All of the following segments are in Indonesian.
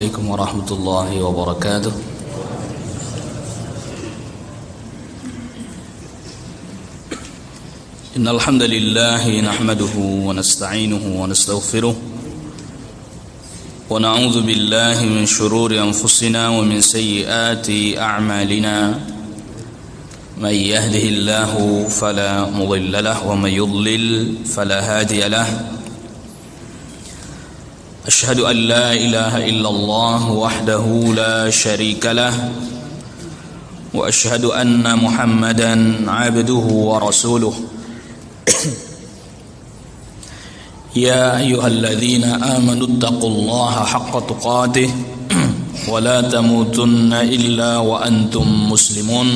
عليكم ورحمة الله وبركاته. إن الحمد لله نحمده ونستعينه ونستغفره ونعوذ بالله من شرور أنفسنا ومن سيئات أعمالنا. من يهده الله فلا مضل له ومن يضلل فلا هادي له. أشهد أن لا إله إلا الله وحده لا شريك له وأشهد أن محمدا عبده ورسوله. يا أيها الذين آمنوا اتقوا الله حق تقاته ولا تموتن إلا وأنتم مسلمون.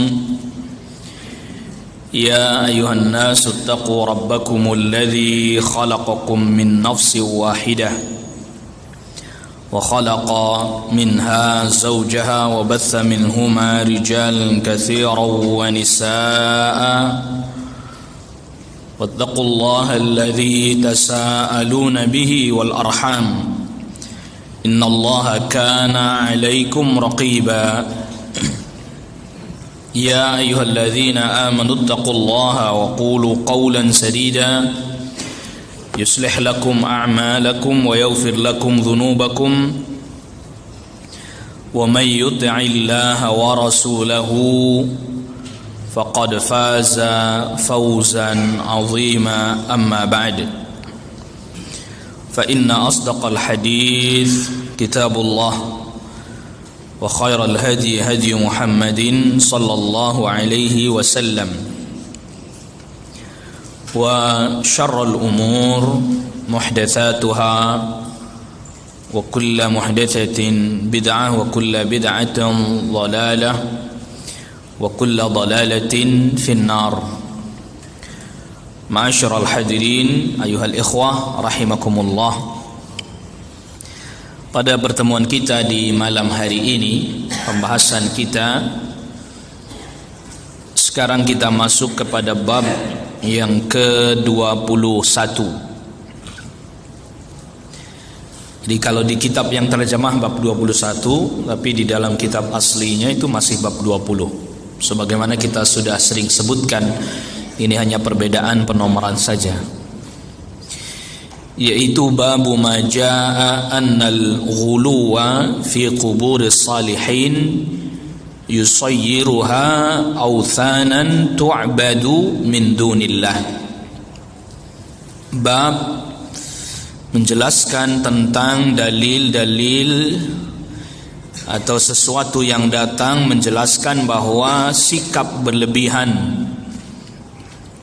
يا أيها الناس اتقوا ربكم الذي خلقكم من نفس واحدة وخلق منها زوجها وبث منهما رجالا كثيرا ونساء واتقوا الله الذي تساءلون به والأرحام إن الله كان عليكم رقيبا. يا أيها الذين آمنوا اتقوا الله وقولوا قولا سديدا يصلح لكم أعمالكم ويغفر لكم ذنوبكم ومن يطع الله ورسوله فقد فاز فوزا عظيما. أما بعد فإن أصدق الحديث كتاب الله وخير الهدي هدي محمد صلى الله عليه وسلم وشر الأمور محدثاتها وكل محدثة بدعة وكل بدعة ضلالة وكل ضلالة في النار. معاشر الحاضرين أيها الإخوة رحمكم الله. Pada pertemuan kita di malam hari ini, pembahasan kita sekarang kita masuk kepada bab yang ke-21. Jadi kalau di kitab yang terjemah bab 21, tapi di dalam kitab aslinya itu masih bab 20. Sebagaimana kita sudah sering sebutkan, ini hanya perbedaan penomoran saja. Yaitu babu ma jaa annal ghuluwa fi quburis salihin yusayyiruha awthanan tu'badu min dunillah. Bab menjelaskan tentang dalil-dalil atau sesuatu yang datang menjelaskan bahwa sikap berlebihan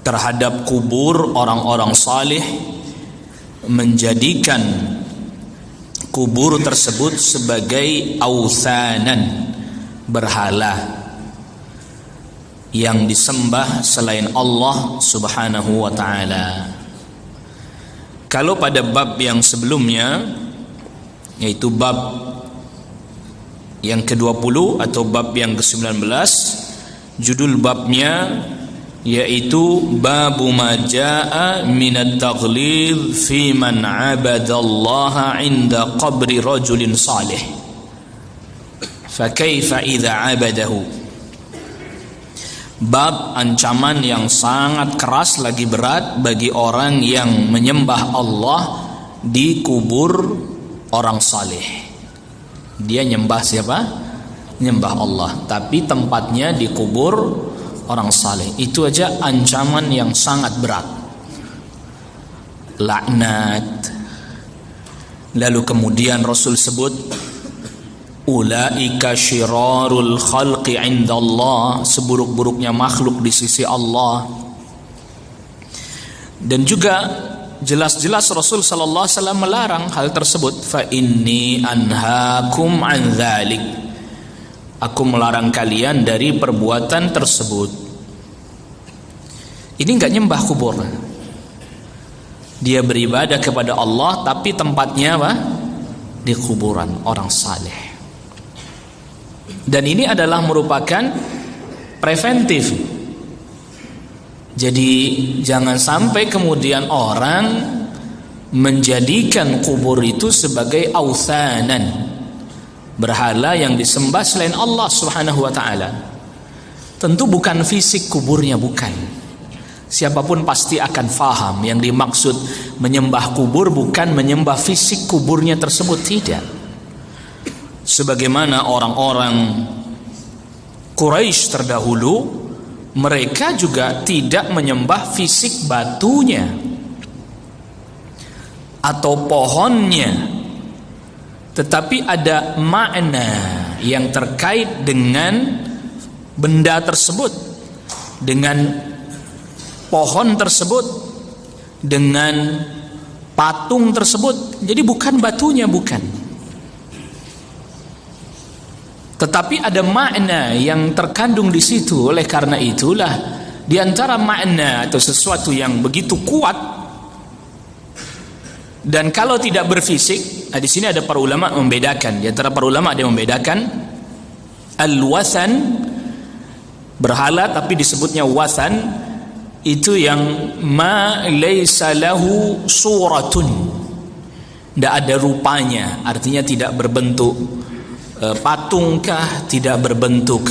terhadap kubur orang-orang saleh menjadikan kubur tersebut sebagai authanan, berhala yang disembah selain Allah Subhanahu wa ta'ala. Kalau pada bab yang sebelumnya, yaitu bab yang ke-20 atau bab yang ke-19, judul babnya yaitu babu ma jaa minat taghlid fi man abadallaha inda qabri rajulin salih fa kaifa idza abadahu. Bab ancaman yang sangat keras lagi berat bagi orang yang menyembah Allah di kubur orang saleh. Dia nyembah siapa? Nyembah Allah, tapi tempatnya di kubur orang saleh. Itu aja ancaman yang sangat berat, laknat. Lalu kemudian Rasul sebut ulaika syirarul khalqi indallah, seburuk-buruknya makhluk di sisi Allah. Dan juga jelas-jelas Rasul sallallahu alaihi wasallam melarang hal tersebut. Fa inni anhaakum an dzalik, aku melarang kalian dari perbuatan tersebut. Ini enggak nyembah kubur, dia beribadah kepada Allah tapi tempatnya apa? Di kuburan orang saleh. Dan ini adalah merupakan preventif. Jadi jangan sampai kemudian orang menjadikan kubur itu sebagai authanan, berhala yang disembah selain Allah Subhanahu wa taala. Tentu bukan fisik kuburnya, bukan. Siapapun pasti akan faham yang dimaksud menyembah kubur bukan menyembah fisik kuburnya tersebut, tidak. Sebagaimana orang-orang Quraisy terdahulu, mereka juga tidak menyembah fisik batunya atau pohonnya, tetapi ada makna yang terkait dengan benda tersebut, dengan pohon tersebut, dengan patung tersebut. Jadi bukan batunya, bukan, tetapi ada makna yang terkandung di situ. Oleh karena itulah, di antara makna atau sesuatu yang begitu kuat, dan kalau tidak berfisik, di sini ada para ulama membedakan. Di antara para ulama ada yang membedakan al-wathan, berhala tapi disebutnya wathan, itu yang ma laysa lahu suratun, tidak ada rupanya, artinya tidak berbentuk patungkah, tidak berbentuk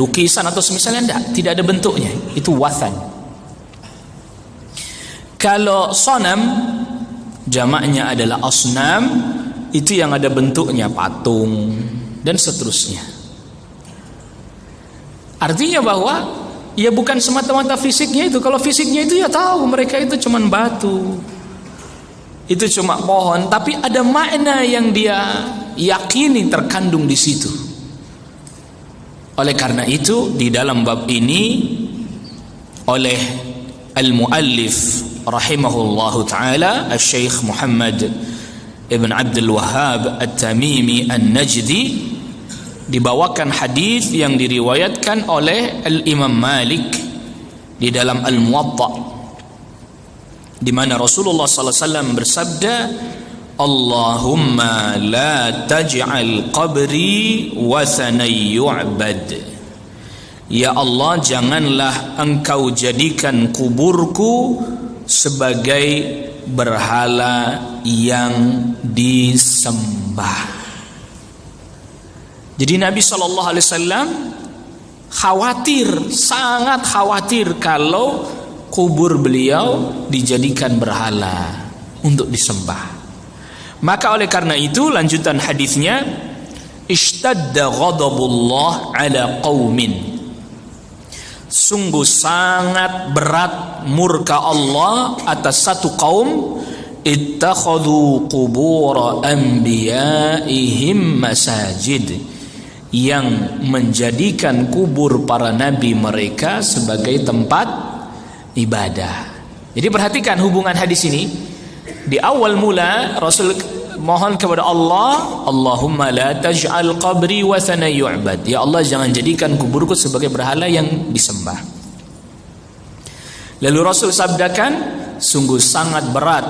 lukisan atau semisalnya, tidak ada bentuknya, itu wathan. Kalau sonam, jamaknya adalah asnam, itu yang ada bentuknya patung dan seterusnya. Artinya bahwa ya bukan semata-mata fisiknya itu. Kalau fisiknya itu ya tahu mereka itu cuma batu, itu cuma pohon, tapi ada makna yang dia yakini terkandung di situ. Oleh karena itu, di dalam bab ini oleh al-muallif rahimahullahu taala Syekh Muhammad Ibn Abdul Wahhab At-Tamimi An-Najdi, dibawakan hadis yang diriwayatkan oleh Al-Imam Malik di dalam Al-Muwatta, di mana Rasulullah sallallahu alaihi wasallam bersabda, Allahumma la taj'al qabri wathanan yu'bad. Ya Allah, janganlah engkau jadikan kuburku sebagai berhala yang disembah. Jadi Nabi SAW khawatir, sangat khawatir kalau kubur beliau dijadikan berhala untuk disembah. Maka oleh karena itu, lanjutan hadisnya, ishtadda ghadabullah ala qaumin, sungguh sangat berat murka Allah atas satu kaum, ittakhadhu qubur anbiya'ihim masajid, yang menjadikan kubur para nabi mereka sebagai tempat ibadah. Jadi perhatikan hubungan hadis ini. Di awal mula Rasul mohon kepada Allah, Allahumma la taj'al qabri wathanan yu'bad. Ya Allah, jangan jadikan kuburku sebagai berhala yang disembah. Lalu Rasul sabdakan, sungguh sangat berat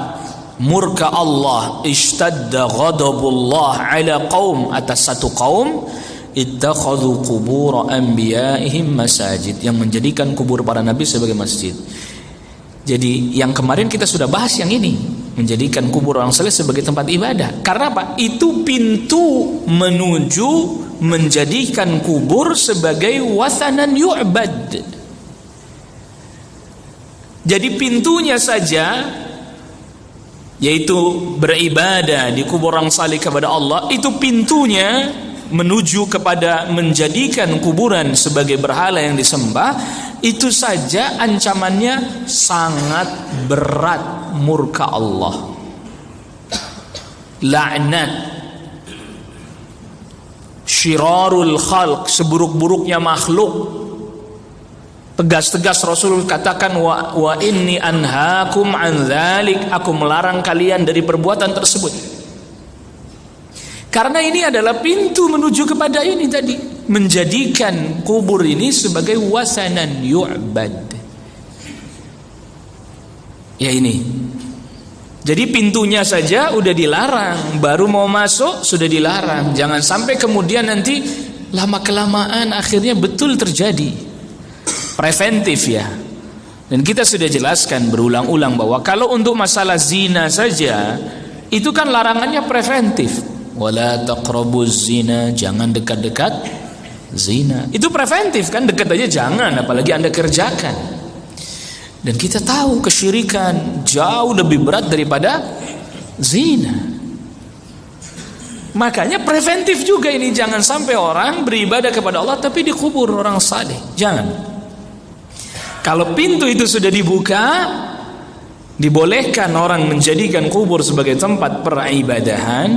murka Allah, ishtadda ghadabullah ala qaum, atas satu kaum, ittakhadhu qubur anbiya'ihim masajid, yang menjadikan kubur para nabi sebagai masjid. Jadi yang kemarin kita sudah bahas yang ini, menjadikan kubur orang saleh sebagai tempat ibadah. Karena apa? Itu pintu menuju menjadikan kubur sebagai wathanan yu'bad. Jadi pintunya saja, yaitu beribadah di kubur orang saleh kepada Allah, itu pintunya menuju kepada menjadikan kuburan sebagai berhala yang disembah, itu saja ancamannya sangat berat murka Allah, laknat, syirarul khalq, seburuk-buruknya makhluk. Tegas-tegas Rasul katakan, wa inni anhaakum an dzalik, aku melarang kalian dari perbuatan tersebut. Karena ini adalah pintu menuju kepada ini tadi, menjadikan kubur ini sebagai wathanan yu'bad. Ya ini. Jadi pintunya saja udah dilarang, baru mau masuk sudah dilarang. Jangan sampai kemudian nanti lama-kelamaan akhirnya betul terjadi. Preventif ya. Dan kita sudah jelaskan berulang-ulang bahwa kalau untuk masalah zina saja, itu kan larangannya preventif. wala taqrabuz zina, jangan dekat-dekat zina. Itu preventif kan, dekat aja jangan, apalagi Anda kerjakan. Dan kita tahu kesyirikan jauh lebih berat daripada zina. Makanya preventif juga ini, jangan sampai orang beribadah kepada Allah tapi dikubur orang saleh. Jangan. Kalau pintu itu sudah dibuka, dibolehkan orang menjadikan kubur sebagai tempat peribadahan,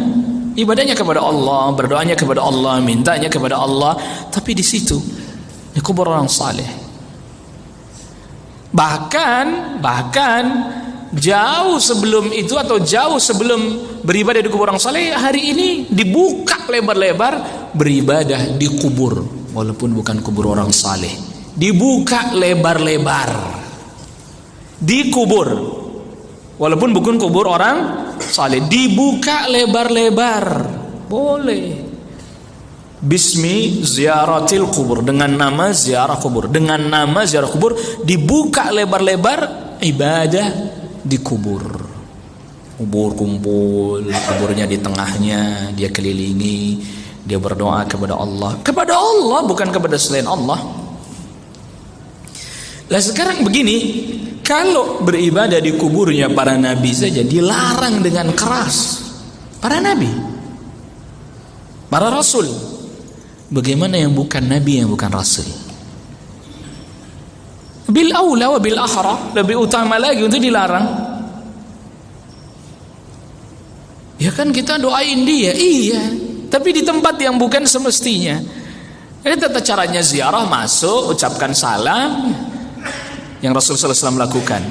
ibadahnya kepada Allah, berdoanya kepada Allah, mintanya kepada Allah, tapi di situ dikubur orang saleh. Bahkan jauh sebelum itu atau jauh sebelum beribadah di kubur orang saleh, hari ini dibuka lebar-lebar beribadah di kubur, walaupun bukan kubur orang saleh, dibuka lebar-lebar di kubur, walaupun bukan kubur orang saleh, dibuka lebar-lebar, boleh. Bismi ziaratil kubur, dengan nama ziarah kubur, dengan nama ziarah kubur dibuka lebar-lebar ibadah di kubur. Kubur kumpul, kuburnya di tengahnya, dia kelilingi, dia berdoa kepada Allah, bukan kepada selain Allah. Lah sekarang begini, kalau beribadah di kuburnya para nabi saja dilarang dengan keras, para nabi, para rasul, bagaimana yang bukan nabi, yang bukan rasul? Bil aula wa bil ahra, lebih utama lagi untuk dilarang. Ya kan kita doain dia, iya, tapi di tempat yang bukan semestinya. Ini tata caranya ziarah, masuk, ucapkan salam, yang Rasulullah SAW lakukan.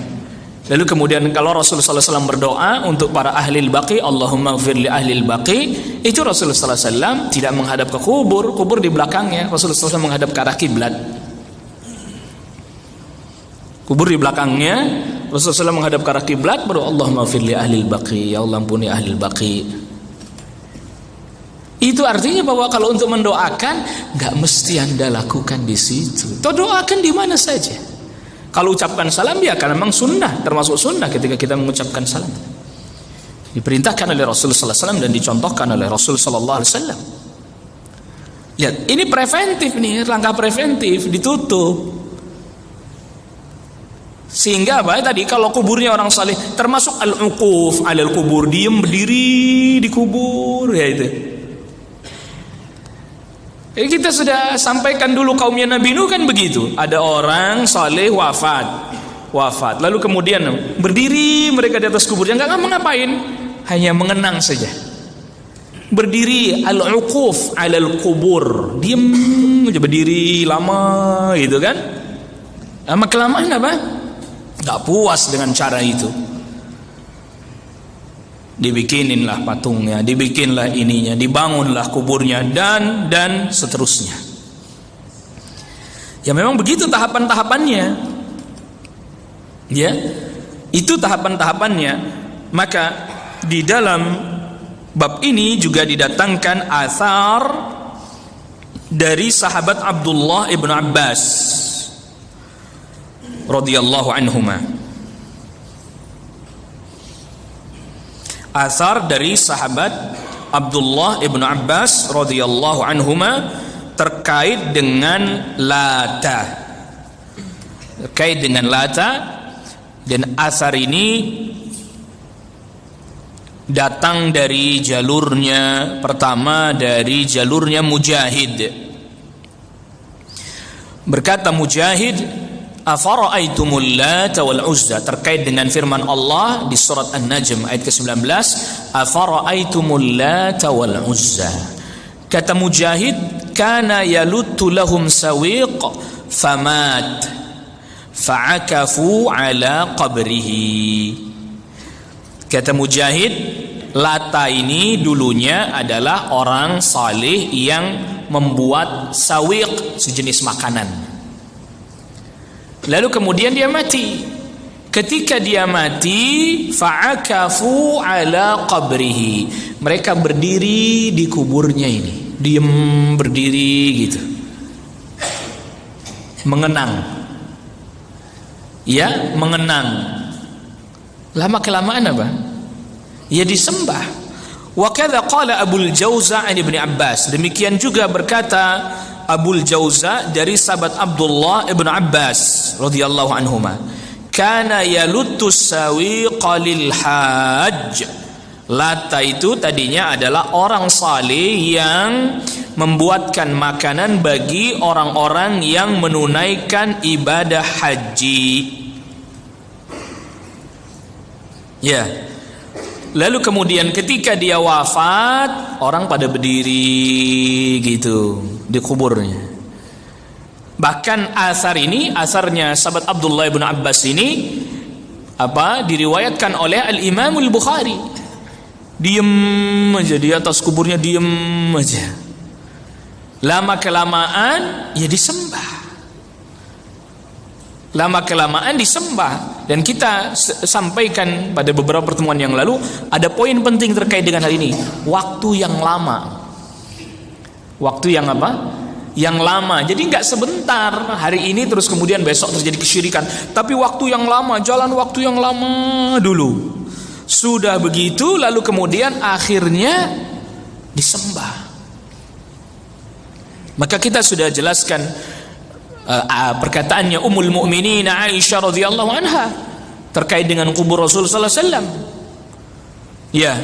Lalu kemudian kalau Rasulullah SAW berdoa untuk para ahlil baqi, Allahumma ighfir li ahlil baqi, itu Rasulullah SAW tidak menghadap ke kubur, kubur di belakangnya. Rasulullah SAW menghadap ke arah kiblat, kubur di belakangnya. Rasulullah SAW menghadap ke arah kiblat, baru Allahumma ighfir li ahlil baqi, ya Allah ampuni ahlil baqi. Itu artinya bahwa kalau untuk mendoakan nggak mesti Anda lakukan di situ. Toh doakan di mana saja. Kalau ucapkan salam ya karena memang sunnah, termasuk sunnah ketika kita mengucapkan salam. Diperintahkan oleh Rasulullah SAW dan dicontohkan oleh Rasulullah SAW. Lihat, ini preventif nih, langkah preventif, ditutup. Sehingga apa tadi, kalau kuburnya orang saleh, termasuk al-uquf alal kubur, diem berdiri di kubur, ya itu. Jadi kita sudah sampaikan dulu kaumnya Nabi Nuh kan begitu. Ada orang saleh wafat, lalu kemudian berdiri mereka di atas kuburnya, nggak ngapain, hanya mengenang saja. Berdiri al-uquf alal kubur, diem aja berdiri lama gitu kan. Lama kelamaan apa? Nggak puas dengan cara itu. Dibikinin patungnya, dibikinlah ininya, dibangunlah kuburnya, dan seterusnya. Ya memang begitu tahapan-tahapannya. Ya, itu tahapan-tahapannya. Maka di dalam bab ini juga didatangkan athar dari sahabat Abdullah ibn Abbas radhiyallahu anhuma. Asar dari sahabat Abdullah ibn Abbas radhiyallahu anhuma terkait dengan Lata. Terkait dengan Lata, dan asar ini datang dari jalurnya, pertama dari jalurnya Mujahid. Berkata Mujahid, afara'aitumul Lata wal Uzza, terkait dengan firman Allah di surat An-Najm ayat ke-19, afara'aitumul Lata wal Uzza. Kata Mujahid, kana yaluttu lahum sawiq famat fa'akafu ala qabrihi. Kata Mujahid, Lata ini dulunya adalah orang saleh yang membuat sawiq, sejenis makanan. Lalu kemudian dia mati. Ketika dia mati, fa'akafu ala qabrihi, mereka berdiri di kuburnya ini, diem berdiri gitu, mengenang. Ya, mengenang. Lama kelamaan apa? Ya disembah. Wa kadza qala Abul Jauza an Ibnu Abbas. Demikian juga berkata Abul Jauza dari sahabat Abdullah ibn Abbas radhiyallahu anhuma. Kana yaluttus sawiqa lil hajj. Lata itu tadinya adalah orang saleh yang membuatkan makanan bagi orang-orang yang menunaikan ibadah haji. Ya. Lalu kemudian ketika dia wafat, orang pada berdiri gitu di kuburnya. Bahkan asarnya sahabat Abdullah bin Abbas ini diriwayatkan oleh Al-Imam Al-Bukhari. Diem aja di atas kuburnya, diem aja. Lama kelamaan ya disembah. Lama kelamaan disembah. Dan kita sampaikan pada beberapa pertemuan yang lalu, ada poin penting terkait dengan hal ini. Waktu yang lama. Waktu yang yang lama. Jadi nggak sebentar, hari ini terus kemudian besok terjadi kesyirikan, tapi waktu yang lama, jalan waktu yang lama dulu. Sudah begitu lalu kemudian akhirnya disembah. Maka kita sudah jelaskan perkataannya Ummul Mukminin Aisyah radhiyallahu anha terkait dengan kubur Rasul sallallahu alaihi wasallam. Ya,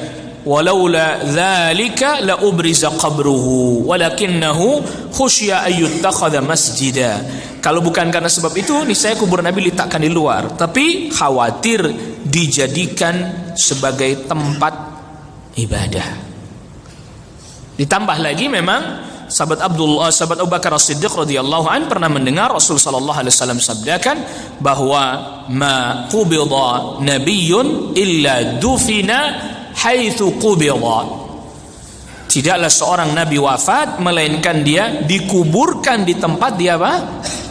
walaula dzalika la ubriza qabruhu walakinnahu khusya ay yuttakhadha masjida. Kalau bukan karena sebab itu niscaya kubur Nabi diletakkan di luar, tapi khawatir dijadikan sebagai tempat ibadah. Ditambah lagi memang sahabat Abu Bakar As-Siddiq radhiyallahu an pernah mendengar Rasul sallallahu alaihi wasallam sabdakan bahwa ma qubida nabiyyun illa dufina haitsu qubida. Tidaklah seorang nabi wafat melainkan dia dikuburkan di tempat dia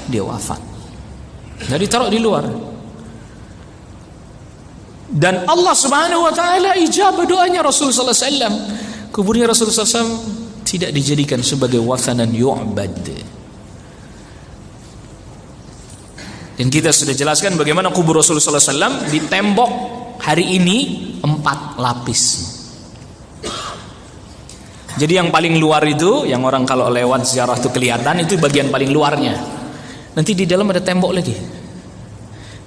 dia wafat. Jadi taruh di luar. Dan Allah Subhanahu wa taala ijabah doanya Rasul sallallahu alaihi wasallam. Kuburnya Rasul sallallahu alaihi wasallam tidak dijadikan sebagai wathanan yu'bad. Dan kita sudah jelaskan bagaimana kubur Rasul sallallahu alaihi wasallam ditembok hari ini 4 lapis. Jadi yang paling luar itu, yang orang kalau lewat ziarah itu kelihatan, itu bagian paling luarnya. Nanti di dalam ada tembok lagi.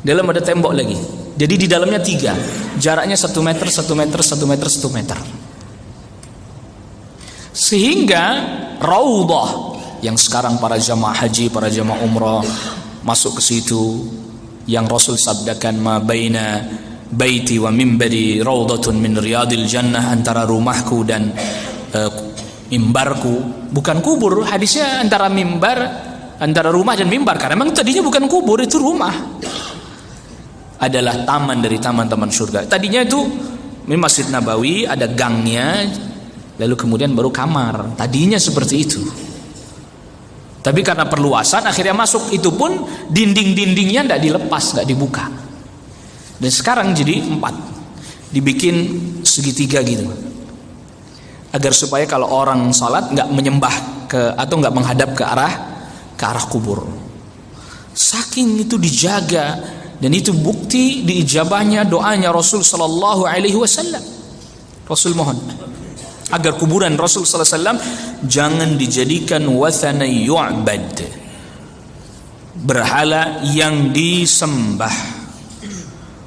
Dalam ada tembok lagi. Jadi di dalamnya 3. Jaraknya 1 meter, 1 meter, 1 meter, 1 meter. Sehingga raudhah yang sekarang para jamaah haji, para jamaah umrah masuk ke situ, yang Rasul sabdakan ma baina baiti wa mimbari raudhatun min riyadil jannah, antara rumahku dan mimbarku bukan kubur. Hadisnya antara rumah dan mimbar, karena memang tadinya bukan kubur, itu rumah, adalah taman dari taman-taman surga. Tadinya itu di Masjid Nabawi ada gangnya, lalu kemudian baru kamar. Tadinya seperti itu. Tapi karena perluasan akhirnya masuk, itu pun dinding-dindingnya tidak dilepas, tidak dibuka. Dan sekarang jadi 4, dibikin segitiga gitu, agar supaya kalau orang salat nggak menyembah atau nggak menghadap ke arah kubur. Saking itu dijaga, dan itu bukti diijabahnya doanya Rasul sallallahu alaihi wasallam. Rasul mohon agar kuburan Rasul sallallahu alaihi wasallam jangan dijadikan wathana yu'bad, berhala yang disembah.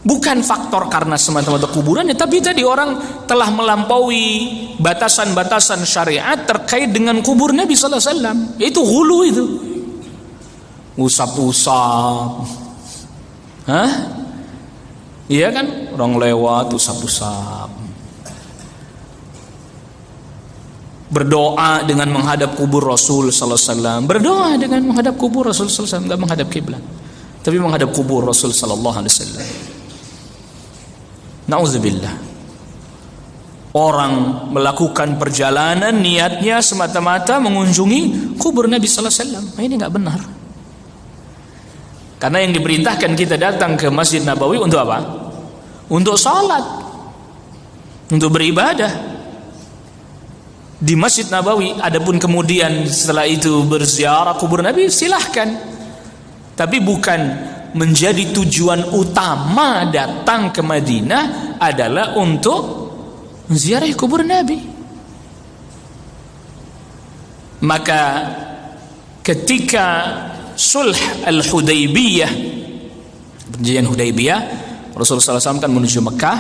Bukan faktor karena semata-mata kuburannya, tapi tadi orang telah melampaui batasan-batasan syariat terkait dengan kubur Nabi sallallahu alaihi wasallam. Itu hulu itu. Usap-usap. Hah? Iya kan? Orang lewat usap-usap. Berdoa dengan menghadap kubur Rasul sallallahu alaihi wasallam. Berdoa dengan menghadap kubur Rasul sallallahu alaihi wasallam, enggak menghadap kiblat, tapi menghadap kubur Rasul sallallahu alaihi wasallam. Nauzubillah. Orang melakukan perjalanan niatnya semata-mata mengunjungi kubur Nabi sallallahu alaihi wasallam. Ini enggak benar. Karena yang diperintahkan kita datang ke Masjid Nabawi untuk apa? Untuk salat, untuk beribadah di Masjid Nabawi. Adapun kemudian setelah itu berziarah kubur Nabi, silahkan. Tapi bukan menjadi tujuan utama datang ke Madinah adalah untuk menziarahi kubur Nabi. Maka ketika sulh al-Hudaybiyah, perjanjian Hudaybiyah, Rasulullah SAW kan menuju Mekah,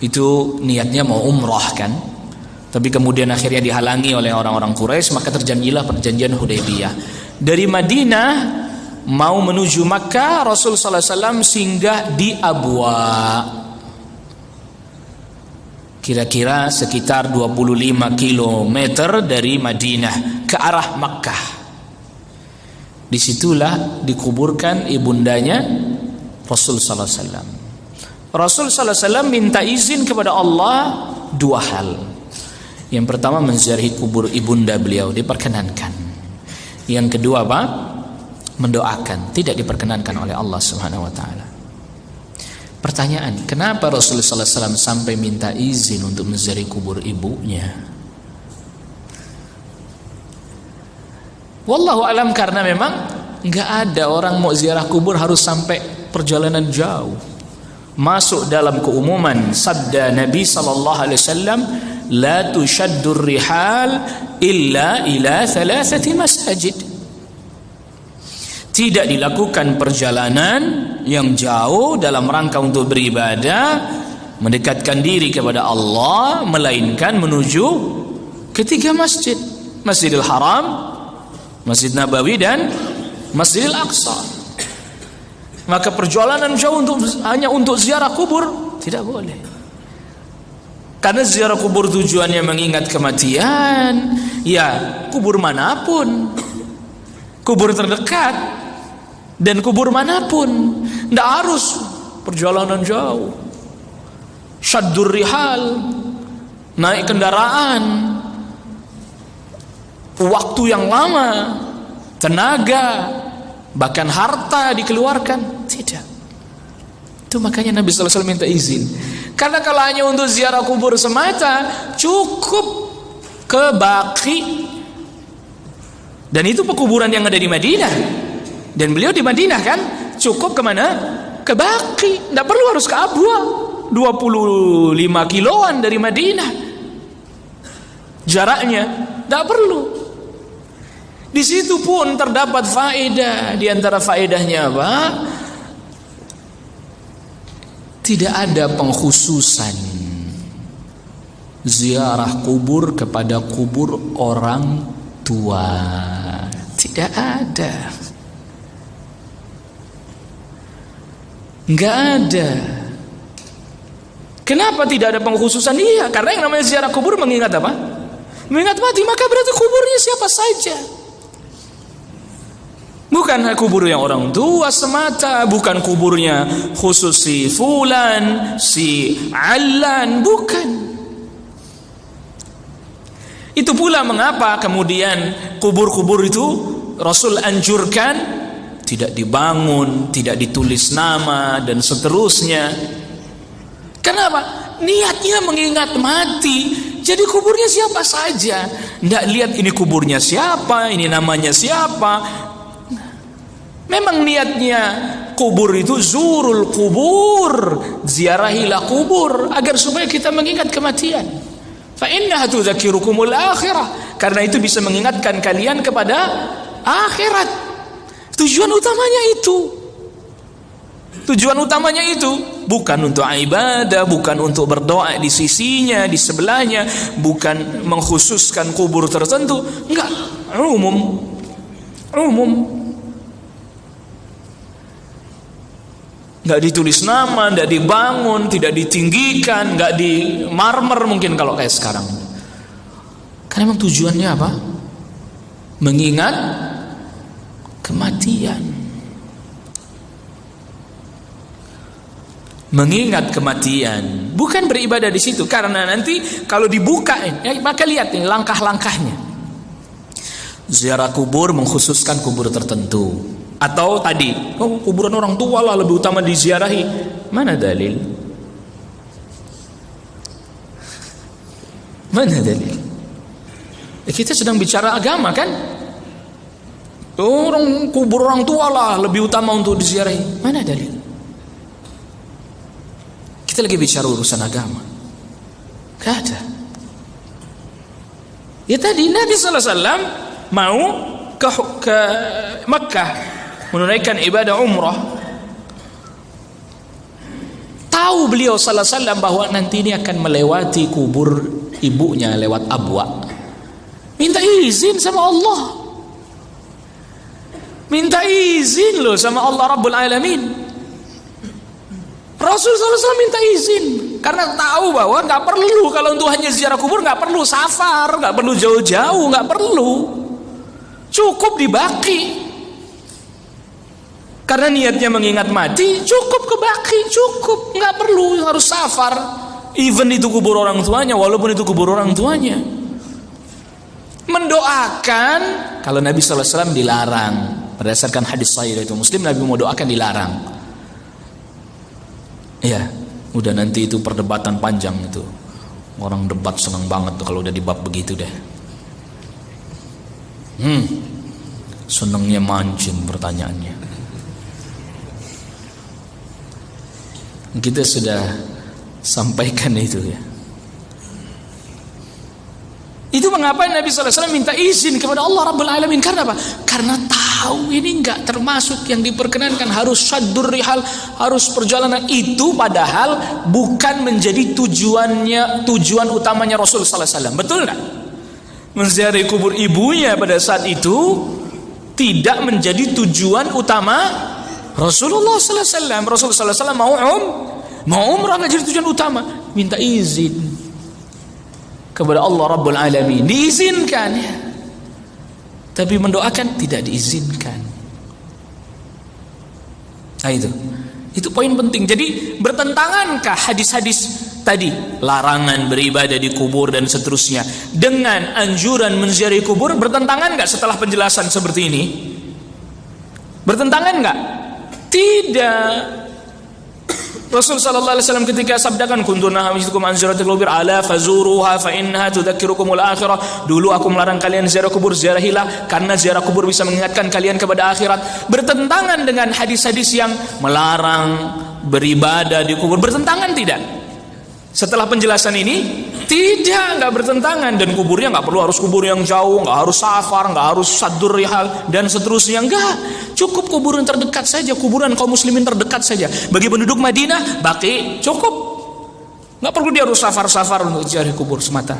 itu niatnya mau umrah kan, tapi kemudian akhirnya dihalangi oleh orang-orang Quraisy, maka terjadilah perjanjian Hudaybiyah. Dari Madinah mau menuju Makkah, Rasulullah SAW singgah di Abwa, kira-kira sekitar 25 km dari Madinah ke arah Makkah. Disitulah dikuburkan ibundanya Rasul sallallahu alaihi wasallam. Rasul sallallahu alaihi wasallam minta izin kepada Allah dua hal. Yang pertama, menziarahi kubur ibunda beliau, diperkenankan. Yang kedua apa? Mendoakan, tidak diperkenankan oleh Allah Subhanahu wa taala. Pertanyaan, kenapa Rasulullah sallallahu alaihi wasallam sampai minta izin untuk menziarahi kubur ibunya? Wallahu alam, karena memang nggak ada orang mau ziarah kubur harus sampai perjalanan jauh. Masuk dalam keumuman sabda Nabi sallallahu alaihi wasallam, la tushaddur rihal illa ila thalathati masajid. Tidak dilakukan perjalanan yang jauh dalam rangka untuk beribadah, mendekatkan diri kepada Allah, melainkan menuju ketiga masjid: Masjidil Haram, Masjid Nabawi, dan Masjidil Aqsa. Maka perjalanan jauh hanya untuk ziarah kubur tidak boleh. Karena ziarah kubur tujuannya mengingat kematian. Ya, kubur manapun, kubur terdekat dan kubur manapun, tidak harus perjalanan jauh. Syaddur rihal, naik kendaraan, waktu yang lama, tenaga, bahkan harta dikeluarkan. Tidak. Itu makanya Nabi sallallahu alaihi wasallam minta izin. Karena kalau hanya untuk ziarah kubur semata, cukup ke Baqi. Dan itu pekuburan yang ada di Madinah. Dan beliau di Madinah kan, cukup kemana? Ke Baqi. Tidak perlu harus ke Abwa, 25 kiloan dari Madinah jaraknya. Tidak perlu. Di situ pun terdapat faedah. Di antara faedahnya apa? Tidak ada pengkhususan ziarah kubur kepada kubur orang tua. Tidak ada. Enggak ada. Kenapa tidak ada pengkhususan? Iya, karena yang namanya ziarah kubur mengingat apa? Mengingat mati, maka berarti kuburnya siapa saja. Bukan kuburnya orang tua semata, bukan kuburnya khusus si fulan, si alan, bukan. Itu pula mengapa kemudian kubur-kubur itu Rasul anjurkan tidak dibangun, tidak ditulis nama, dan seterusnya. Kenapa? Niatnya mengingat mati. Jadi kuburnya siapa saja. Tidak lihat ini kuburnya siapa, ini namanya siapa. Memang niatnya kubur itu zurul kubur, ziarahilah kubur, agar supaya kita mengingat kematian. Fa innaha tudzakirukumul akhirah, karena itu bisa mengingatkan kalian kepada akhirat. Tujuan utamanya itu. Tujuan utamanya itu bukan untuk ibadah, bukan untuk berdoa di sisinya, di sebelahnya, bukan mengkhususkan kubur tertentu. Enggak, umum. Enggak ditulis nama, enggak dibangun, tidak ditinggikan, enggak di marmer mungkin kalau kayak sekarang. Karena memang tujuannya apa? Mengingat kematian. Mengingat kematian, bukan beribadah di situ. Karena nanti kalau dibuka, ya, maka lihat nih langkah-langkahnya. Ziarah kubur mengkhususkan kubur tertentu. Atau tadi, kuburan orang tua lah lebih utama diziarahi. Mana dalil? Mana dalil? Kita sedang bicara agama kan? Kubur orang tua lah lebih utama untuk diziarahi. Mana dalil? Kita lagi bicara urusan agama. Gak ada. Ya tadi Nabi SAW mau ke Makkah menunaikan ibadah umrah. Tahu beliau sallallahu alaihi wasallam bahwa nanti ini akan melewati kubur ibunya lewat Abwa. Minta izin sama Allah. Minta izin loh sama Allah Rabbul Alamin. Rasul sallallahu alaihi wasallam minta izin karena tahu bahwa nggak perlu, kalau untuk hanya ziarah kubur nggak perlu safar, nggak perlu jauh-jauh, nggak perlu. Cukup di Baqi. Karena niatnya mengingat mati, cukup ke Baqi, cukup, nggak perlu harus safar. Even itu kubur orang tuanya, walaupun itu kubur orang tuanya. Mendoakan, kalau Nabi SAW dilarang, berdasarkan hadis sahih itu Muslim, Nabi mau doakan dilarang. Ya, udah nanti itu perdebatan panjang itu. Orang debat senang banget tuh kalau udah di bab begitu deh. Senangnya mancing pertanyaannya. Kita sudah sampaikan itu ya. Itu mengapa Nabi SAW minta izin kepada Allah Rabbul Alamin. Karena apa? Karena tahu ini enggak termasuk yang diperkenankan, harus syaddur rihal, harus perjalanan itu, padahal bukan menjadi tujuan utamanya Rasul SAW. Betul enggak? Menziarahi kubur ibunya pada saat itu tidak menjadi tujuan utama Rasulullah SAW. Rasulullah SAW mau umrah nggak jadi tujuan utama, minta izin kepada Allah Rabbul Alamin, diizinkan ya. Tapi mendoakan tidak diizinkan. Nah itu poin penting. Jadi bertentangankah hadis-hadis tadi, larangan beribadah di kubur dan seterusnya, dengan anjuran menziarahi kubur? Bertentangan nggak setelah penjelasan seperti ini? Bertentangan nggak? Tidak. Rasul sallallahu alaihi wasallam ketika sabdakan kuntu nahaitukum an ziyaratil qubur ala fazuruha fa innaha tudzakirukumul akhirah. Dulu aku melarang kalian ziarah kubur, ziarahilah karena ziarah kubur bisa mengingatkan kalian kepada akhirat. Bertentangan dengan hadis-hadis yang melarang beribadah di kubur. Bertentangan tidak? Setelah penjelasan ini tidak bertentangan. Dan kuburnya nggak perlu harus kubur yang jauh, nggak harus safar, nggak harus saddur rihal dan seterusnya. Enggak, cukup kuburan terdekat saja, kuburan kaum muslimin terdekat saja. Bagi penduduk Madinah, Baqi cukup, nggak perlu dia harus safar-safar untuk ziarah kubur semata.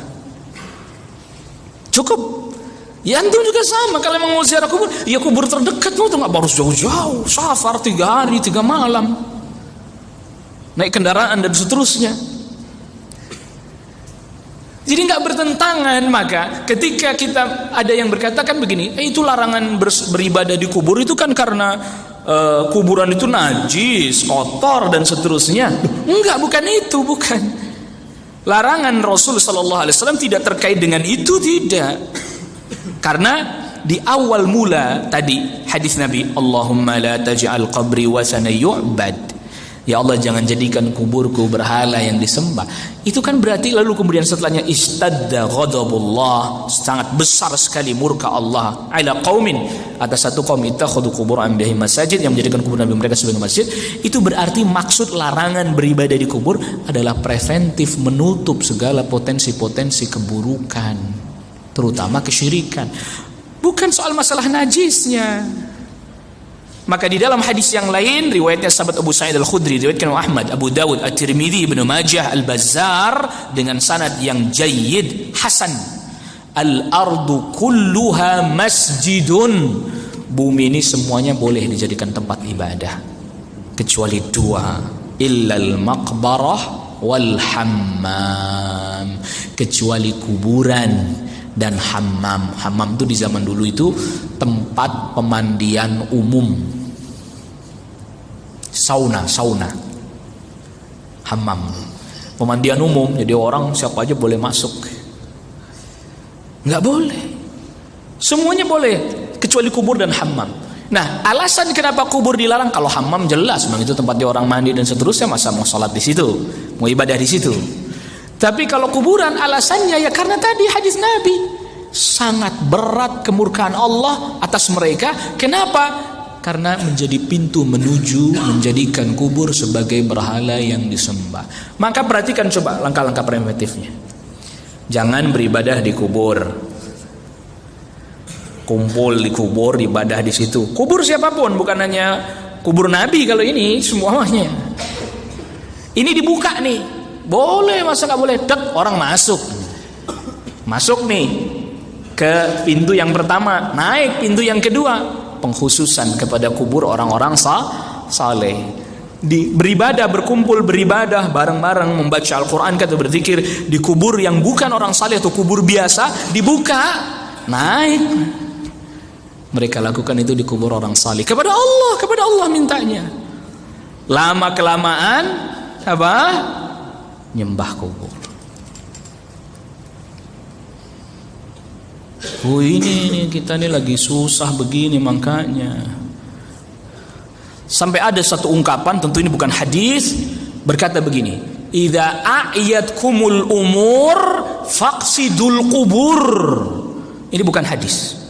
Cukup. Ya antum juga sama, kalau memang mau ziarah kubur, ya kubur terdekat, tuh nggak harus jauh-jauh, safar 3 hari 3 malam, naik kendaraan dan seterusnya. Jadi nggak bertentangan. Maka ketika kita ada yang berkatakan begini, itu larangan beribadah di kubur itu kan karena kuburan itu najis, kotor dan seterusnya. Enggak, bukan itu, bukan. Larangan Rasul sallallahu alaihi wasallam tidak terkait dengan itu, tidak. Karena di awal mula tadi hadis Nabi, Allahumma la taj'al qabri wasana yu'bad. Ya Allah, jangan jadikan kuburku berhala yang disembah. Itu kan berarti lalu kemudian setelahnya istadda ghadabullah, sangat besar sekali murka Allah ala qaumin, atas satu kaum ittakhadhu qubur anbiya'ihim masajid, yang menjadikan kubur nabi mereka sebagai masjid. Itu berarti maksud larangan beribadah di kubur adalah preventif, menutup segala potensi-potensi keburukan, terutama kesyirikan. Bukan soal masalah najisnya. Maka di dalam hadis yang lain, riwayatnya sahabat Abu Sa'id Al-Khudri, riwayatkan Ahmad, Abu Dawud, At-Tirmidzi, Ibnu Majah, Al-Bazzar dengan sanad yang jayyid, hasan. Al-ardu kulluha masjidun. Bumi ini semuanya boleh dijadikan tempat ibadah kecuali 2, illal maqbarah wal hammam, kecuali kuburan dan hammam. Hammam itu di zaman dulu itu tempat pemandian umum, sauna, hammam, pemandian umum. Jadi orang siapa aja boleh masuk. Nggak boleh, semuanya boleh kecuali kubur dan hammam. Nah, alasan kenapa kubur dilarang? Kalau hammam jelas memang itu tempatnya orang mandi dan seterusnya, masa mau sholat di situ, mau ibadah di situ. Tapi kalau kuburan, alasannya ya karena tadi hadis Nabi, sangat berat kemurkaan Allah atas mereka. Kenapa? Karena menjadi pintu menuju menjadikan kubur sebagai berhala yang disembah. Maka perhatikan coba langkah-langkah preventifnya. Jangan beribadah di kubur. Kumpul di kubur, ibadah di situ. Kubur siapapun, bukan hanya kubur Nabi kalau ini, semuanya. Ini dibuka nih. Boleh, masa nggak boleh? Dek, orang masuk. Masuk nih ke pintu yang pertama, naik pintu yang kedua. Pengkhususan kepada kubur orang-orang saleh. Beribadah, berkumpul beribadah bareng-bareng, membaca Al-Quran, kata berzikir di kubur yang bukan orang saleh atau kubur biasa, dibuka, naik. Mereka lakukan itu di kubur orang saleh. Kepada Allah mintanya. Lama kelamaan apa? Nyembah kubur. Oh ini kita ini lagi susah begini makanya. Sampai ada satu ungkapan, tentu ini bukan hadis, berkata begini, idza a'yatkumul umur faqsidul qubur. Ini bukan hadis.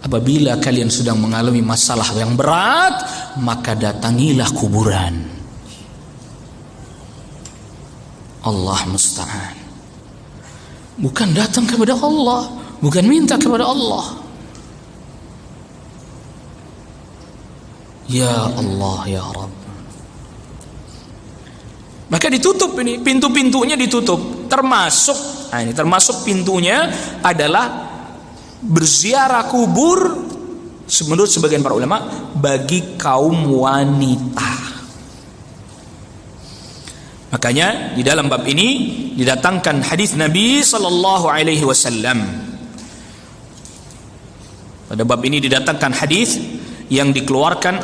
Apabila kalian sedang mengalami masalah yang berat, maka datangilah kuburan. Allah musta'an. Bukan datang kepada Allah, bukan minta kepada Allah. Ya Allah, ya Rabb. Maka ditutup ini, pintu-pintunya ditutup. Termasuk pintunya adalah berziarah kubur menurut sebagian para ulama bagi kaum wanita. Makanya di dalam bab ini didatangkan hadis Nabi sallallahu alaihi wasallam. Pada bab ini didatangkan hadis yang dikeluarkan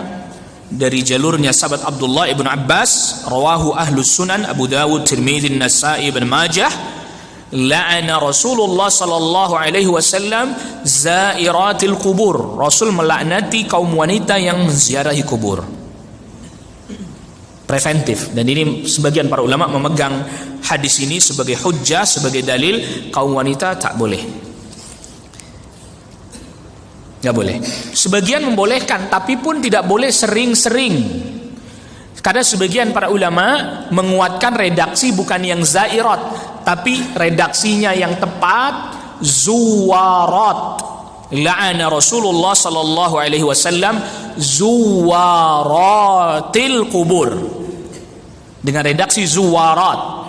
dari jalurnya sahabat Abdullah ibn Abbas, rawahu ahlus sunan Abu Dawud, Tirmidzi, Nasa'i, Ibn Majah, la'ana Rasulullah sallallahu alaihi wasallam zairatil kubur. Rasul melaknati kaum wanita yang menziarahi kubur. Preventif, dan ini sebagian para ulama memegang hadis ini sebagai hujjah, sebagai dalil kaum wanita tak boleh. Nggak boleh. Sebagian membolehkan, tapi pun tidak boleh sering-sering. Karena sebagian para ulama menguatkan redaksi bukan yang zairat, tapi redaksinya yang tepat zuwarat. La'ana Rasulullah sallallahu alaihi wasallam zuwaratil kubur. Dengan redaksi zuwarat.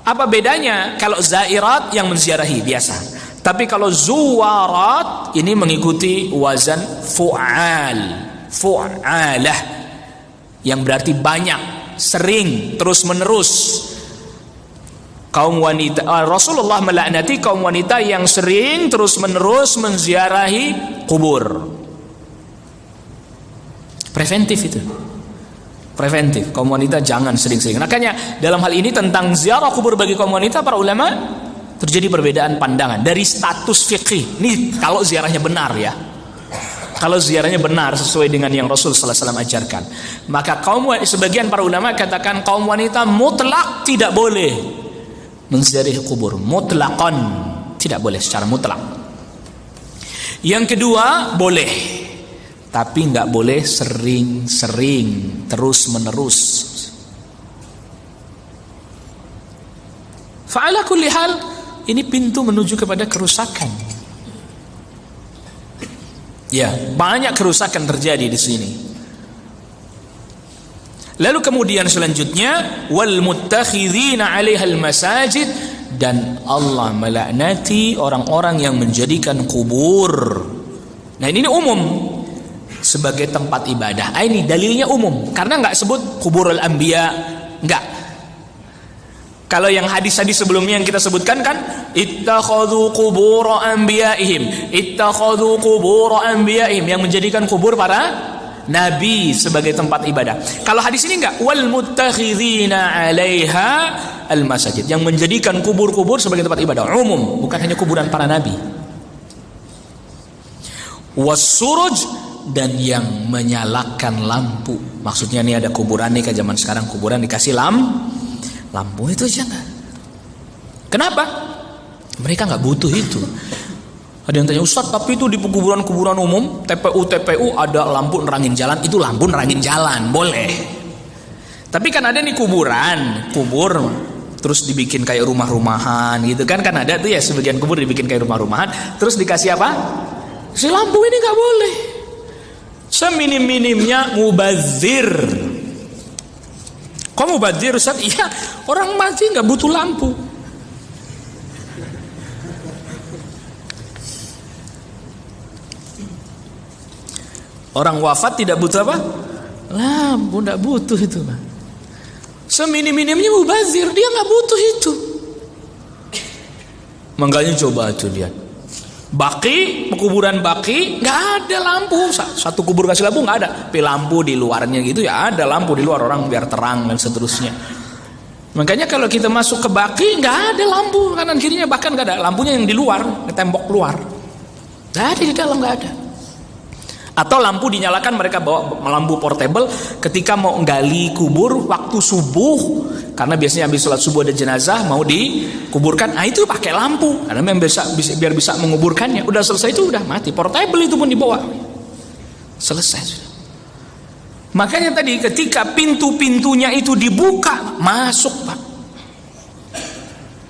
Apa bedanya? Kalau zairat yang menziarahi biasa. Tapi kalau zuwarat ini mengikuti wazan fu'alah, yang berarti banyak, sering, terus menerus. Kaum wanita, Rasulullah melaknati kaum wanita yang sering terus menerus menziarahi kubur. Preventif itu. Preventif, kaum wanita jangan sering-sering. Makanya dalam hal ini tentang ziarah kubur bagi kaum wanita, para ulama terjadi perbedaan pandangan dari status fikih. Ini kalau ziarahnya benar ya. Kalau ziarahnya benar sesuai dengan yang Rasul sallallahu alaihi wasallam ajarkan. Maka sebagian para ulama katakan kaum wanita mutlak tidak boleh menziarahi kubur. Mutlaqan, tidak boleh secara mutlak. Yang kedua, boleh. Tapi enggak boleh sering-sering, terus-menerus. Fa'ala kulli hal, ini pintu menuju kepada kerusakan. Ya, banyak kerusakan terjadi di sini. Lalu kemudian selanjutnya, wal muttakhidhina 'alaihal masajid, dan Allah melaknati orang-orang yang menjadikan kubur. Nah, ini umum sebagai tempat ibadah. Ini dalilnya umum karena enggak sebut kuburul anbiya, enggak. Kalau yang hadis-hadis sebelumnya yang kita sebutkan kan, ittakhadhu qubur anbiya'ihim, ittakhadhu qubur anbiya'ihim, yang menjadikan kubur para nabi sebagai tempat ibadah. Kalau hadis ini enggak, wal muttakhidhina 'alaiha al masajid, yang menjadikan kubur-kubur sebagai tempat ibadah, umum, bukan hanya kuburan para nabi. Was-suruj, dan yang menyalakan lampu. Maksudnya nih ada kuburan nih, ke zaman sekarang kuburan dikasih lampu itu jangan. Kenapa? Mereka nggak butuh itu. Ada yang tanya, Ustaz, tapi itu di kuburan-kuburan umum, TPU ada lampu nerangin jalan, itu lampu nerangin jalan, boleh. Tapi kan ada nih kubur terus dibikin kayak rumah-rumahan gitu kan ada tuh ya, sebagian kubur dibikin kayak rumah-rumahan, terus dikasih apa? Si lampu ini nggak boleh. Seminim-minimnya mubazir. Kok mubazir Ustaz? Iya, orang mati nggak butuh lampu. Orang wafat tidak butuh apa? Lampu, tidak butuh itu. Seminim-minimnya mubazir, dia nggak butuh itu. Makanya coba tuh lihat. Baki, pekuburan Baki nggak ada lampu. Satu kubur kasih lampu nggak ada. Tapi lampu di luarnya gitu ya ada lampu di luar, orang biar terang dan seterusnya. Makanya kalau kita masuk ke Baki nggak ada lampu kanan kirinya, bahkan nggak ada lampunya yang di luar, di tembok luar. Nggak ada, di dalam nggak ada. Atau lampu dinyalakan, mereka bawa lampu portable ketika mau gali kubur waktu subuh, karena biasanya habis sholat subuh ada jenazah mau dikuburkan, itu pakai lampu karena biar bisa menguburkannya. Udah selesai itu udah mati, portable itu pun dibawa, selesai. Makanya tadi ketika pintu-pintunya itu dibuka, masuk Pak.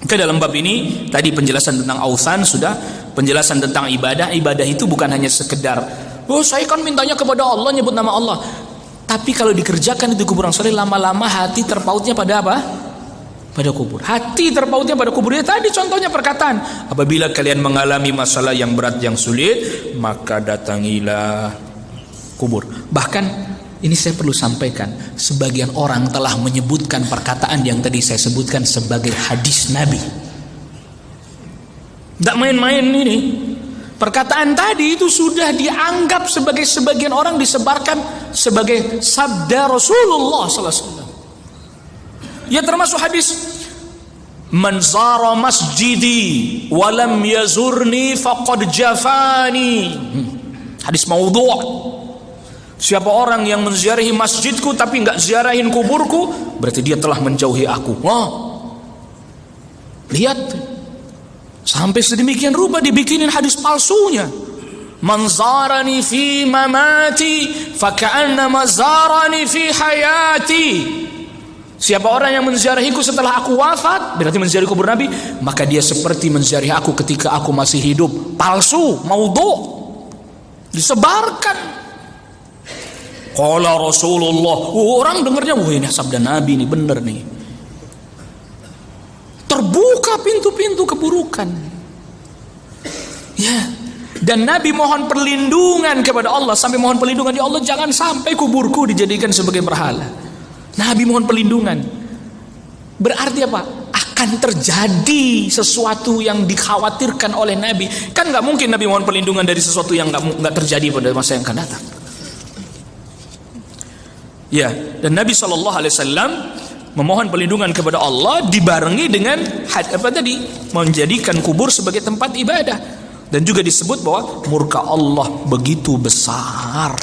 Ke dalam bab ini tadi penjelasan tentang ausan sudah, penjelasan tentang ibadah. Ibadah itu bukan hanya sekedar saya kan mintanya kepada Allah, nyebut nama Allah. Tapi kalau dikerjakan itu kuburan saleh, lama-lama hati terpautnya pada apa? Pada kubur. Hati terpautnya pada kubur. Ya, tadi contohnya perkataan, apabila kalian mengalami masalah yang berat, yang sulit, maka datangilah kubur. Bahkan ini saya perlu sampaikan, sebagian orang telah menyebutkan perkataan yang tadi saya sebutkan sebagai hadis Nabi. Tidak main-main ini. Perkataan tadi itu sudah dianggap sebagai, sebagian orang disebarkan sebagai sabda Rasulullah SAW. Ya, termasuk hadis man zara masjidi walam yazurni faqad jafani. Hadis maudhu'. Siapa orang yang menziarahi masjidku tapi enggak ziarahin kuburku, berarti dia telah menjauhi aku. Wah, lihat. Sampai sedemikian rupa dibikinin hadis palsunya. Man zarani fi mamati faka'annama zarani fi hayati. Siapa orang yang menziarahiku setelah aku wafat, berarti menziarahi kubur Nabi, maka dia seperti menziarahi aku ketika aku masih hidup. Palsu, maudhu', disebarkan. Qala Rasulullah. Orang dengarnya, wah ini sabda Nabi, ini bener nih. Terbuka pintu-pintu keburukan. Ya. Dan Nabi mohon perlindungan kepada Allah, sampai mohon perlindungan, ya Allah jangan sampai kuburku dijadikan sebagai berhala. Nabi mohon perlindungan. Berarti apa? Akan terjadi sesuatu yang dikhawatirkan oleh Nabi. Kan nggak mungkin Nabi mohon perlindungan dari sesuatu yang nggak terjadi pada masa yang akan datang. Ya, dan Nabi SAW memohon perlindungan kepada Allah dibarengi dengan menjadikan kubur sebagai tempat ibadah. Dan juga disebut bahwa murka Allah begitu besar.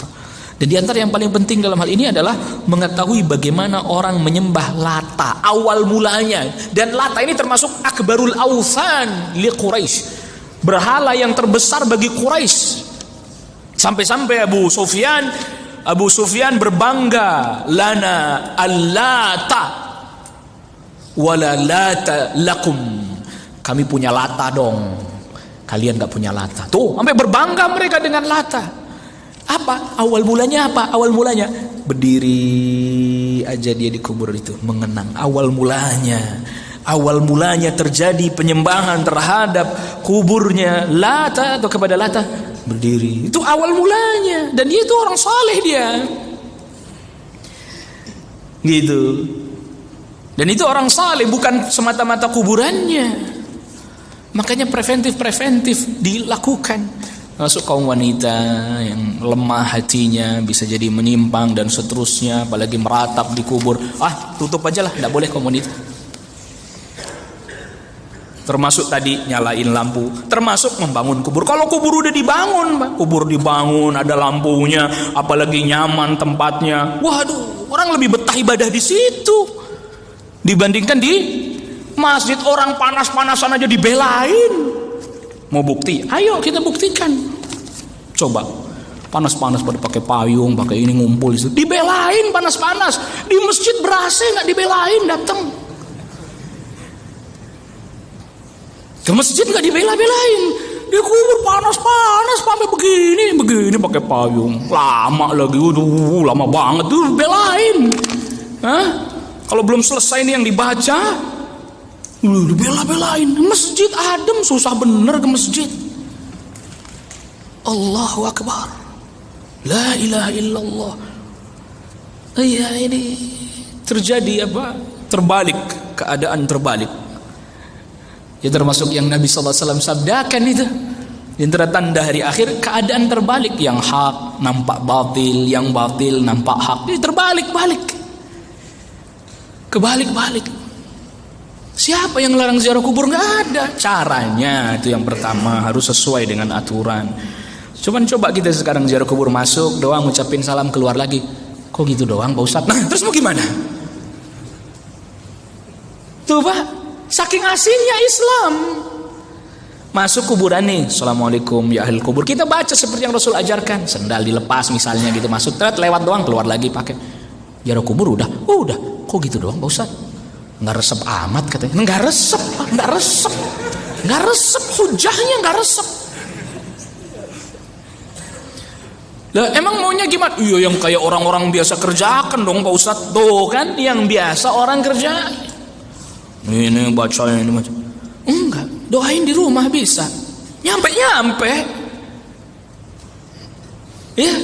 Dan di antara yang paling penting dalam hal ini adalah mengetahui bagaimana orang menyembah Lata awal mulanya. Dan Lata ini termasuk akbarul awthan li Quraisy, berhala yang terbesar bagi Quraisy. Sampai-sampai Abu Sufyan berbangga, lana al-Lata wala lata lakum. Kami punya Lata dong, kalian gak punya Lata. Tuh, sampai berbangga mereka dengan Lata. Apa? Awal mulanya apa? Awal mulanya berdiri aja dia di kubur itu, mengenang awal mulanya. Awal mulanya terjadi penyembahan terhadap kuburnya Lata atau kepada Lata, berdiri. Itu awal mulanya. Dan dia itu orang saleh dia. Gitu. Dan itu orang saleh, bukan semata-mata kuburannya. Makanya preventif dilakukan. Masuk kaum wanita yang lemah hatinya, bisa jadi menyimpang dan seterusnya, apalagi meratap di kubur. Tutup aja lah, tidak boleh kaum wanita. Termasuk tadi nyalain lampu, termasuk membangun kubur. Kalau kubur udah dibangun, kubur dibangun, ada lampunya, apalagi nyaman tempatnya. Waduh, orang lebih betah ibadah di situ dibandingkan di masjid. Orang panas-panasan aja dibelain. Mau bukti? Ayo kita buktikan. Coba panas-panas pada pakai payung, pakai ini ngumpul di situ, dibelain panas-panas. Di masjid berasa nggak dibelain, datang. Ke masjid nggak dibela-belain. Di kubur panas-panas sampai begini pakai payung. Lama lagi, lama banget tuh belain. Kalau belum selesai nih yang dibaca, dibela-belain. Masjid adem, susah bener ke masjid. Allahu Akbar. La ilaha illallah. Iya, ini terjadi apa? Terbalik, keadaan terbalik. Ya termasuk yang Nabi SAW sabdakan itu. Di antara tanda hari akhir, keadaan terbalik. Yang hak nampak batil, yang batil nampak hak. Ini terbalik-balik. Kebalik-balik. Siapa yang larang ziarah kubur? Nggak ada. Caranya itu yang pertama harus sesuai dengan aturan. Cuman coba kita sekarang ziarah kubur, masuk doang, ngucapin salam, keluar lagi. Kok gitu doang Pak Ustadz? Nah terus mau gimana? Tuh Pak, saking asingnya Islam. Masuk kuburan nih, Assalamualaikum ya ahli kubur. Kita baca seperti yang Rasul ajarkan. Sendal dilepas misalnya gitu, masuk lewat doang, keluar lagi pakai. Ziarah kubur udah. Kok gitu doang Pak Ustadz? Nggak resep amat katanya. Nggak resep. Hujahnya nggak resep. Lah emang maunya gimana? Iya yang kayak orang-orang biasa kerjakan dong Pak Ustadz. Tuh kan yang biasa orang kerja. Ini baca. Enggak, doain di rumah bisa. Nyampe. Ya.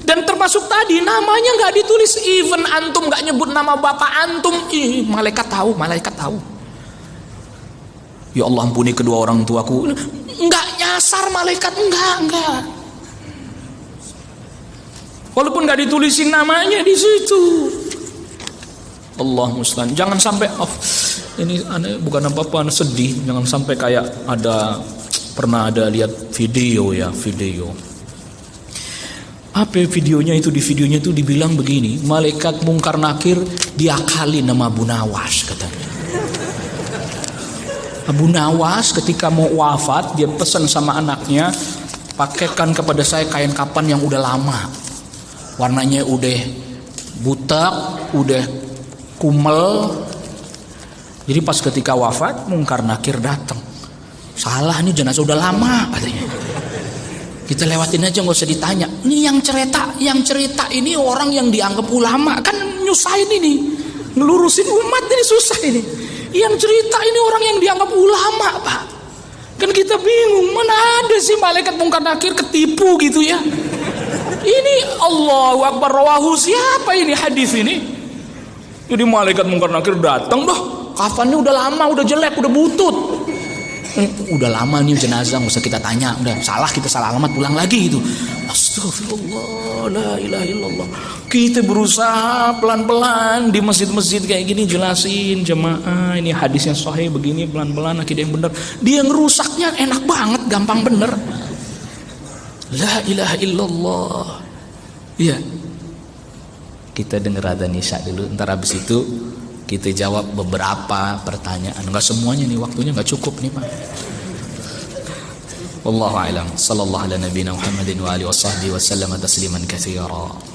Dan termasuk tadi namanya nggak ditulis, even antum nggak nyebut nama bapak antum, malaikat tahu. Ya Allah ampuni kedua orang tuaku. Nggak nyasar malaikat, enggak. Walaupun nggak ditulisin namanya di situ. Allah musta'an. Jangan sampai ini aneh, bukan apa-apa, sedih. Jangan sampai kayak pernah ada lihat video. Apa videonya itu? Di videonya itu dibilang begini, malaikat mungkar nakir diakali nama Abu Nawas katanya. Abu Nawas ketika mau wafat, dia pesan sama anaknya, pakaikan kepada saya kain kapan yang udah lama, warnanya udah butak, udah kumel. Jadi pas ketika wafat, mungkar nakir datang. Salah nih, jenazah udah lama katanya. Kita lewatin aja, nggak usah ditanya. Ini yang cerita ini orang yang dianggap ulama, kan nyusahin ini, ngelurusin umat ini susah ini. Yang cerita ini orang yang dianggap ulama Pak. Kan kita bingung, mana ada sih malaikat mungkar nakir ketipu gitu ya. Ini Allahu Akbar, rawahu siapa ini hadis ini? Jadi malaikat mungkar nakir datang, kafannya udah lama, udah jelek, udah butut. Udah lama nih jenazah, nggak usah kita tanya, udah kita salah alamat, pulang lagi itu. Astagfirullah, la ilaha illallah. Kita berusaha pelan-pelan di masjid-masjid kayak gini jelasin jemaah, ini hadis yang sahih begini, pelan-pelan akidah yang benar. Dia ngerusaknya enak banget, gampang bener. La ilaha illallah. Iya. Kita denger adzan isya dulu, ntar habis itu kita jawab beberapa pertanyaan. Enggak semuanya nih, waktunya enggak cukup nih Pak. Wallahu a'lam. Sallallahu ala nabiyina Muhammadin wa alihi washabbihi wa sallama tasliman katsira.